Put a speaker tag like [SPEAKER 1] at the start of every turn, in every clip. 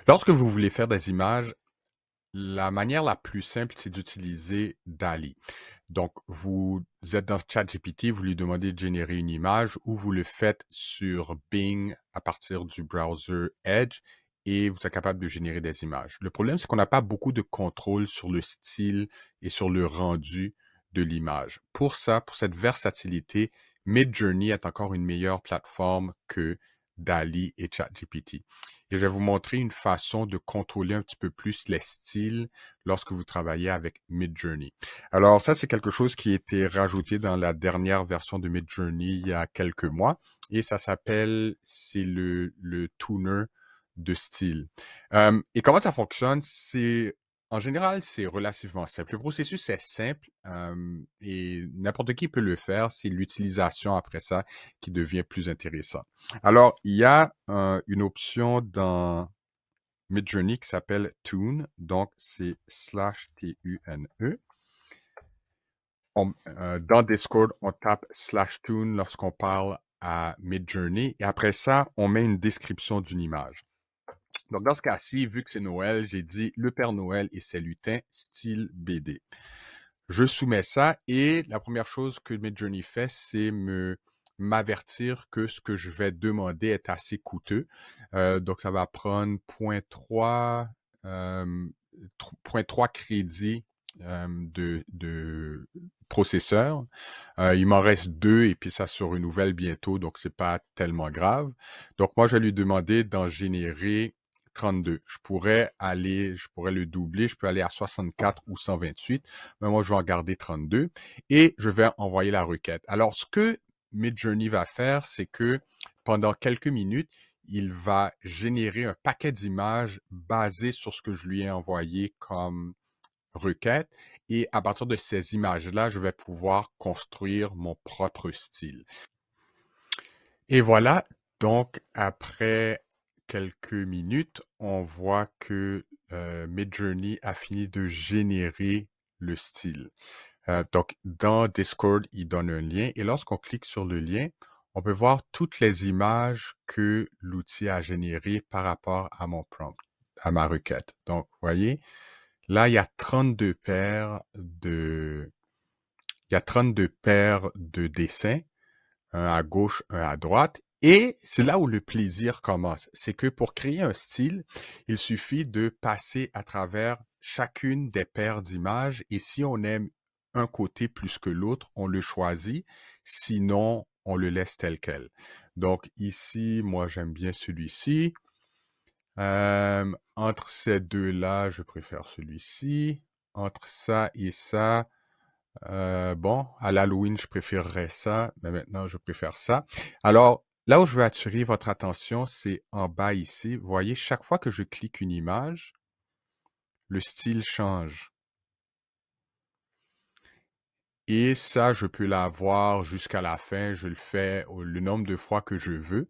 [SPEAKER 1] Lorsque vous voulez faire des images, la manière la plus simple, c'est d'utiliser DALL-E. Donc, vous êtes dans ChatGPT, vous lui demandez de générer une image ou vous le faites sur Bing à partir du browser Edge et vous êtes capable de générer des images. Le problème, c'est qu'on n'a pas beaucoup de contrôle sur le style et sur le rendu de l'image. Pour ça, pour cette versatilité, Midjourney est encore une meilleure plateforme que DALL-E et ChatGPT. Et je vais vous montrer une façon de contrôler un petit peu plus les styles lorsque vous travaillez avec Midjourney. Alors ça, c'est quelque chose qui a été rajouté dans la dernière version de Midjourney il y a quelques mois et ça s'appelle, c'est le tuner de style. Et comment ça fonctionne? En général, c'est relativement simple. Le processus est simple et n'importe qui peut le faire. C'est l'utilisation après ça qui devient plus intéressant. Alors, il y a une option dans Midjourney qui s'appelle Tune, donc c'est /T-U-N-E. Dans Discord, on tape /tune lorsqu'on parle à Midjourney et après ça, on met une description d'une image. Donc, dans ce cas-ci, vu que c'est Noël, j'ai dit le Père Noël et ses lutins, style BD. Je soumets ça et la première chose que Midjourney fait, c'est m'avertir que ce que je vais demander est assez coûteux. Donc, ça va prendre 0.3 crédits de processeur. Il m'en reste 2 et puis ça se renouvelle bientôt, donc c'est pas tellement grave. Donc, moi, je vais lui demander d'en générer 32. Je pourrais le doubler, je peux aller à 64 ou 128, mais moi, je vais en garder 32 et je vais envoyer la requête. Alors, ce que Midjourney va faire, c'est que pendant quelques minutes, il va générer un paquet d'images basées sur ce que je lui ai envoyé comme requête. Et à partir de ces images-là, je vais pouvoir construire mon propre style. Et voilà, donc après quelques minutes, on voit que Midjourney a fini de générer le style. Donc, dans Discord, il donne un lien et lorsqu'on clique sur le lien, on peut voir toutes les images que l'outil a générées par rapport à mon prompt, à ma requête. Donc, vous voyez, là, il y a 32 paires de dessins, un à gauche, un à droite. Et c'est là où le plaisir commence. C'est que pour créer un style, il suffit de passer à travers chacune des paires d'images et si on aime un côté plus que l'autre, on le choisit. Sinon, on le laisse tel quel. Donc ici, moi, j'aime bien celui-ci. Entre ces deux-là, je préfère celui-ci. Entre ça et ça, bon, à l'Halloween, je préférerais ça, mais maintenant, je préfère ça. Alors, là où je veux attirer votre attention, c'est en bas ici. Vous voyez, chaque fois que je clique une image, le style change. Et ça, je peux l'avoir jusqu'à la fin. Je le fais le nombre de fois que je veux.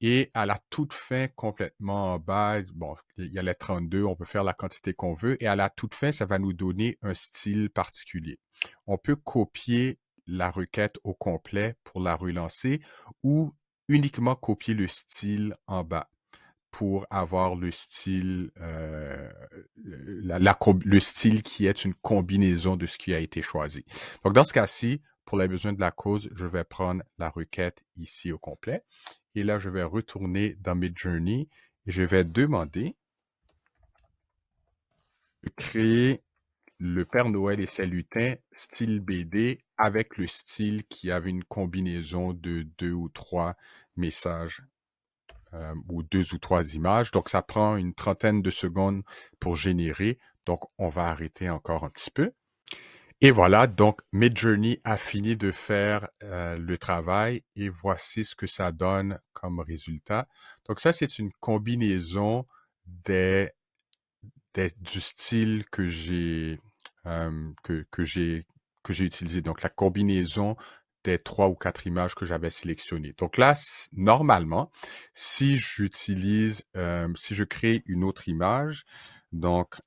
[SPEAKER 1] Et à la toute fin, complètement en bas, bon, il y a les 32, on peut faire la quantité qu'on veut. Et à la toute fin, ça va nous donner un style particulier. On peut copier la requête au complet pour la relancer ou uniquement copier le style en bas pour avoir le style, le style qui est une combinaison de ce qui a été choisi. Donc, dans ce cas-ci, pour les besoins de la cause, je vais prendre la requête ici au complet. Et là, je vais retourner dans Midjourney et je vais demander de créer le Père Noël et ses lutins style BD avec le style qui avait une combinaison de 2 ou 3 messages ou 2 ou 3 images. Donc, ça prend une trentaine de secondes pour générer. Donc, on va arrêter encore un petit peu. Et voilà, donc Midjourney a fini de faire le travail et voici ce que ça donne comme résultat. Donc ça, c'est une combinaison des, du style que j'ai utilisé. Donc la combinaison des 3 ou 4 images que j'avais sélectionnées. Donc là, normalement, si je crée une autre image, donc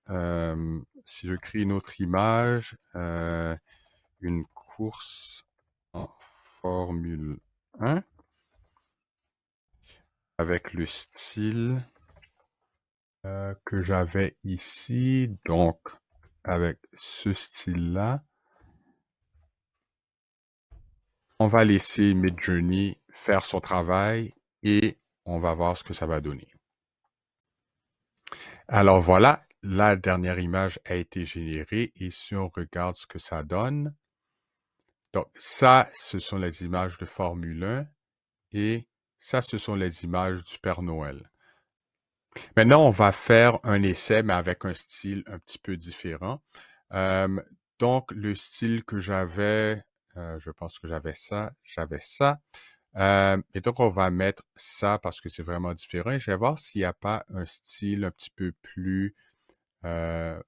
[SPEAKER 1] si je crée une autre image, une course en Formule 1 avec le style que j'avais ici. Donc, avec ce style-là, on va laisser Midjourney faire son travail et on va voir ce que ça va donner. Alors voilà, la dernière image a été générée et si on regarde ce que ça donne, donc ça, ce sont les images de Formule 1 et ça, ce sont les images du Père Noël. Maintenant, on va faire un essai, mais avec un style un petit peu différent. Euh, donc, le style que j'avais, je pense que j'avais ça. Et donc, on va mettre ça parce que c'est vraiment différent. Et je vais voir s'il n'y a pas un style un petit peu plus ben,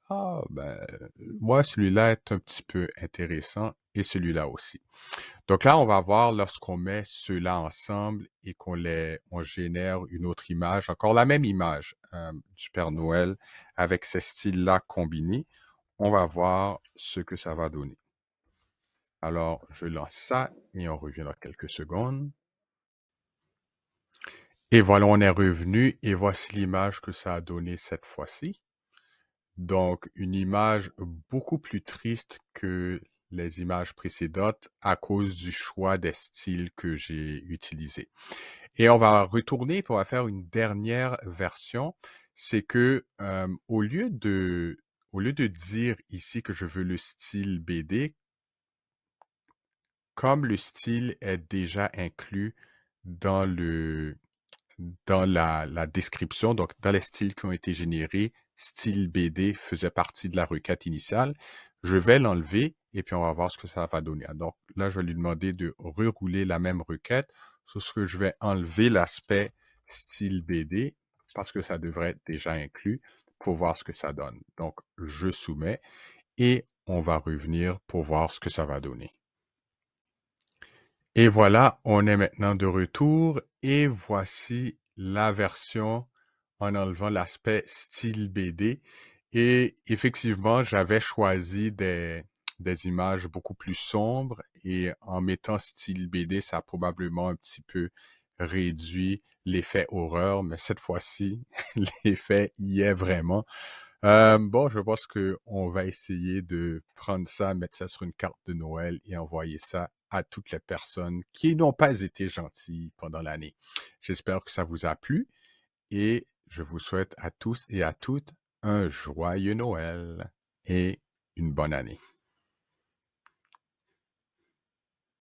[SPEAKER 1] moi, celui-là est un petit peu intéressant et celui-là aussi. Donc là, on va voir lorsqu'on met ceux-là ensemble et on génère une autre image, encore la même image du Père Noël avec ces styles-là combinés. On va voir ce que ça va donner. Alors, je lance ça et on revient dans quelques secondes. Et voilà, on est revenu et voici l'image que ça a donné cette fois-ci. Donc, une image beaucoup plus triste que les images précédentes à cause du choix des styles que j'ai utilisés. Et on va retourner pour faire une dernière version. C'est que au lieu de dire ici que je veux le style BD, comme le style est déjà inclus dans la description, donc dans les styles qui ont été générés, style BD faisait partie de la requête initiale. Je vais l'enlever et puis on va voir ce que ça va donner. Donc là, je vais lui demander de rerouler la même requête, sur ce que je vais enlever l'aspect style BD parce que ça devrait être déjà inclus pour voir ce que ça donne. Donc, je soumets et on va revenir pour voir ce que ça va donner. Et voilà, on est maintenant de retour et voici la version en enlevant l'aspect style BD. Et effectivement, j'avais choisi des images beaucoup plus sombres et en mettant style BD, ça a probablement un petit peu réduit l'effet horreur, mais cette fois-ci, l'effet y est vraiment. Bon, je pense que on va essayer de prendre ça, mettre ça sur une carte de Noël et envoyer ça à toutes les personnes qui n'ont pas été gentilles pendant l'année. J'espère que ça vous a plu et je vous souhaite à tous et à toutes un joyeux Noël et une bonne année.